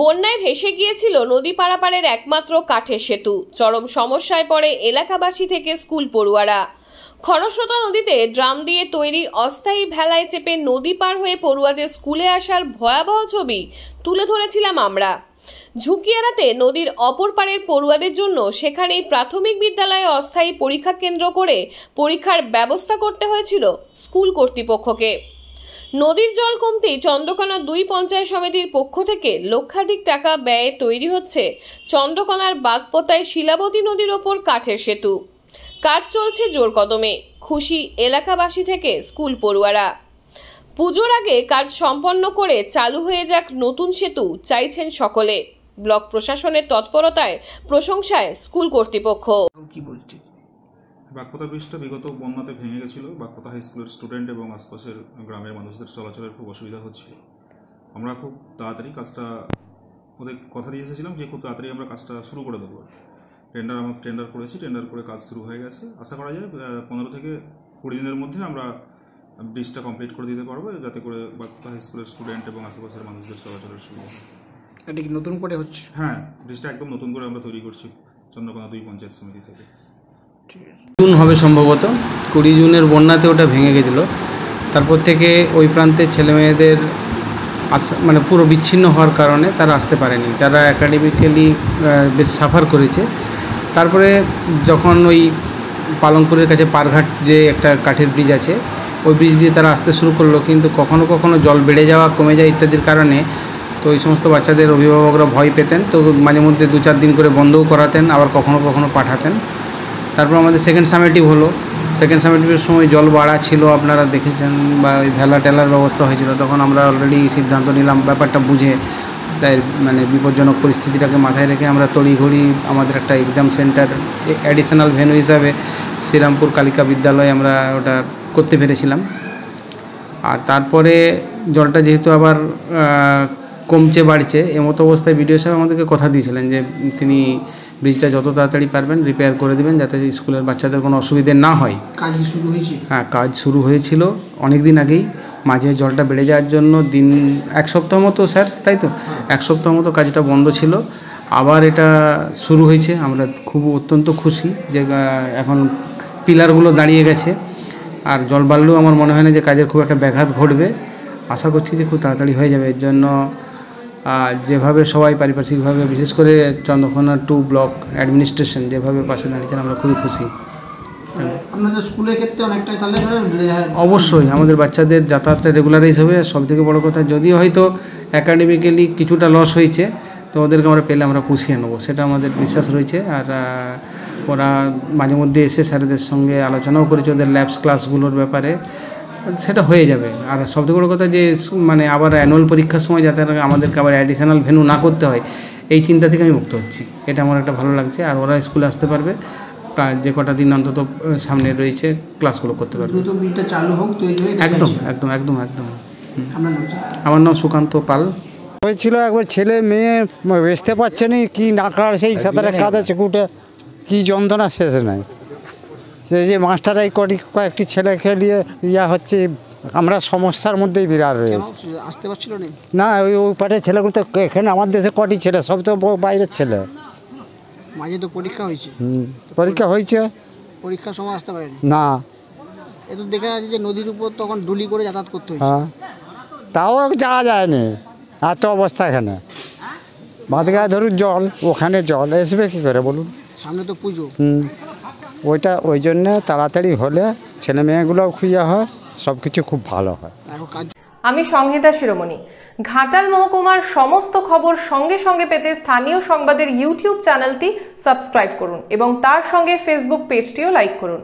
বন্যায় ভেসে গিয়েছিল নদী পারাপারের একমাত্র কাঠের সেতু। চরম সমস্যায় পড়ে এলাকাবাসী থেকে স্কুল পড়ুয়ারা। খরস্রোতা নদীতে ড্রাম দিয়ে তৈরি অস্থায়ী ভেলায় চেপে নদী পার হয়ে পড়ুয়াদের স্কুলে আসার ভয়াবহ ছবি তুলে ধরেছিলাম আমরা। ঝুঁকি এড়াতে নদীর অপর পারের পড়ুয়াদের জন্য সেখানেই প্রাথমিক বিদ্যালয়ে অস্থায়ী পরীক্ষা কেন্দ্র করে পরীক্ষার ব্যবস্থা করতে হয়েছিল স্কুল কর্তৃপক্ষকে। নদীর জল কমতেই চন্দ্রকোনা 2 পঞ্চায়েত সমিতির পক্ষ থেকে লক্ষাধিক টাকা ব্যয়ে তৈরি হচ্ছে চন্দ্রকোনার বাগপোতায় শিলাবতী নদীর ওপর কাঠের সেতু। কাজ চলছে জোর কদমে, খুশি এলাকাবাসী থেকে স্কুল পড়ুয়ারা। পুজোর আগে কাজ সম্পন্ন করে চালু হয়ে যাক নতুন সেতু চাইছেন সকলে। ব্লক প্রশাসনের তৎপরতায় প্রশংসায় স্কুল কর্তৃপক্ষ। কি বলছি, বাগপোতা ব্রিজটা বিগত বন্যাতে ভেঙে গেছিল। বাগপোতা হাই স্কুলের স্টুডেন্ট এবং আশপাশের গ্রামের মানুষদের চলাচলের খুব অসুবিধা হচ্ছিল। আমরা খুব তাড়াতাড়ি কাজটা ওদের কথা দিয়ে এসেছিলাম যে খুব তাড়াতাড়ি আমরা কাজটা শুরু করে দেবো। টেন্ডার করেছি, টেন্ডার করে কাজ শুরু হয়ে গেছে। আশা করা যায় 15 থেকে 20 দিনের মধ্যে আমরা ব্রিজটা কমপ্লিট করে দিতে পারবো, যাতে করে বাগপোতা হাই স্কুলের স্টুডেন্ট এবং আশেপাশের মানুষদের চলাচলের সুবিধা হয়। এটা কি নতুন করে হচ্ছে? হ্যাঁ, ব্রিজটা একদম নতুন করে আমরা তৈরি করছি চন্দ্রকোনা 2 পঞ্চায়েত সমিতি থেকে। জুন হবে সম্ভবত, 20 জুনের বন্যাতে ওটা ভেঙে গেছিলো। তারপর থেকে ওই প্রান্তের ছেলেমেয়েদের মানে পুরো বিচ্ছিন্ন হওয়ার কারণে তারা আসতে পারেনি। তারা একাডেমিক্যালি বেশ সাফার করেছে। তারপরে যখন ওই পালংপুরের কাছে পারঘাট যে একটা কাঠের ব্রিজ আছে, ওই ব্রিজ দিয়ে তারা আসতে শুরু করলো, কিন্তু কখনো কখনো জল বেড়ে যাওয়া, কমে যাওয়া ইত্যাদির কারণে তো ওই সমস্ত বাচ্চাদের অভিভাবকরা ভয় পেতেন। তো মাঝে মধ্যে 2-4 দিন করে বন্ধও করাতেন, আবার কখনো কখনো পাঠাতেন। তারপর আমাদের সেকেন্ড সামেটিভ হলো। সেকেন্ড সামেটিভের সময় জল বাড়া ছিল, আপনারা দেখেছেন, বা ওই ভেলা টেলার ব্যবস্থা হয়েছিল। তখন আমরা অলরেডি সিদ্ধান্ত নিলাম ব্যাপারটা বুঝে, তাই মানে বিপজ্জনক পরিস্থিতিটাকে মাথায় রেখে আমরা তড়িঘড়ি আমাদের একটা এক্সাম সেন্টার অ্যাডিশনাল ভেন্যু হিসাবে শ্রীরামপুর কালিকা বিদ্যালয়ে আমরা ওটা করতে পেরেছিলাম। আর তারপরে জলটা যেহেতু আবার কমছে বাড়ছে, এমতো অবস্থায় বিডিও সাহেব আমাদেরকে কথা দিয়েছিলেন যে তিনি ব্রিজটা যত তাড়াতাড়ি পারবেন রিপেয়ার করে দেবেন, যাতে স্কুলের বাচ্চাদের কোনো অসুবিধে না হয়। কাজ শুরু হয়েছে? হ্যাঁ, কাজ শুরু হয়েছিল অনেক দিন আগেই। মাঝে জলটা বেড়ে যাওয়ার জন্য 1 সপ্তাহ মতো, স্যার তাই তো, 1 সপ্তাহ মতো কাজটা বন্ধ ছিল। আবার এটা শুরু হয়েছে। আমরা খুব অত্যন্ত খুশি যে এখন পিলারগুলো দাঁড়িয়ে গেছে। আর জল বাড়লেও আমার মনে হয় না যে কাজের খুব একটা ব্যাঘাত ঘটবে। আশা করছি যে খুব তাড়াতাড়ি হয়ে যাবে। এর জন্য যেভাবে সবাই পারিপার্শ্বিকভাবে, বিশেষ করে চন্দ্রকোনা 2 ব্লক অ্যাডমিনিস্ট্রেশন যেভাবে পাশে দাঁড়িয়েছেন, আমরা খুবই খুশি। আপনাদের স্কুলের ক্ষেত্রে অনেকটাই তাহলে অবশ্যই আমাদের বাচ্চাদের যাতায়াতটা রেগুলারাইজ হবে। সবথেকে বড় কথা, যদিও হয়তো একাডেমিক্যালি কিছুটা লস হয়েছে, তো ওদেরকে আমরা পেলে আমরা পুষিয়ে নেবো, সেটা আমাদের বিশ্বাস রয়েছে। আর ওরা মাঝে মধ্যে এসে স্যারেদের সঙ্গে আলোচনাও করেছে ওদের ল্যাবস ক্লাসগুলোর ব্যাপারে, সেটা হয়ে যাবে। আর সবথেকে বড় কথা যে মানে আবার অ্যানুয়াল পরীক্ষার সময় যাতে আমাদেরকে আবার অ্যাডিশনাল ভেন্যু না করতে হয়, এই চিন্তা থেকে আমি মুক্ত হচ্ছি। এটা আমার একটা ভালো লাগছে। আর ওরা স্কুলে আসতে পারবে, যে কটা দিন অন্তত সামনে রয়েছে ক্লাসগুলো করতে পারবে। চালু হোক, একদম একদম একদম একদম। আমার নাম সুকান্ত পাল। হয়েছিল একবার ছেলে মেয়ে বেচতে পারছে না, কি না করার সেই সাঁতারে কাঁদাচ্ছে কুটে, কি যন্ত্রণা শেষে নাই। সেই যে মাস্টাররাই কয়েকটি ছেলে খেলিয়ে হচ্ছে, আমরা সমস্যার মধ্যেই বিরাট রয়েছে। আসতে পারছিল না, ওই পাটের ছেলেগুলো তো এখানে আমার দেশে কটি ছেলে, সব তো বাইরের ছেলে। মাঝে তো পরীক্ষা হয়েছে। পরীক্ষা হয়েছে, পরীক্ষার সময় আসতে পারেনি না। এ তো দেখা যাচ্ছে যে নদীর উপর তখন ডুলি করে যাতায়াত করতে হয়েছে। হ্যাঁ, তাও যাওয়া যায়নি, এত অবস্থা এখানে। বাদগায় ধরুন জল, ওখানে জল আসবে কী করে বলুন? সামনে তো পুজো। ওইটা ওই জন্যে তাড়াতাড়ি হলে ছেলে মেয়েগুলোও খুঁজে হয়, সব কিছু খুব ভালো হয়। আমি সংহিতা শিরোমণি। ঘাটাল মহকুমার সমস্ত খবর সঙ্গে সঙ্গে পেতে স্থানীয় সংবাদের ইউটিউব চ্যানেলটি সাবস্ক্রাইব করুন এবং তার সঙ্গে ফেসবুক পেজটিও লাইক করুন।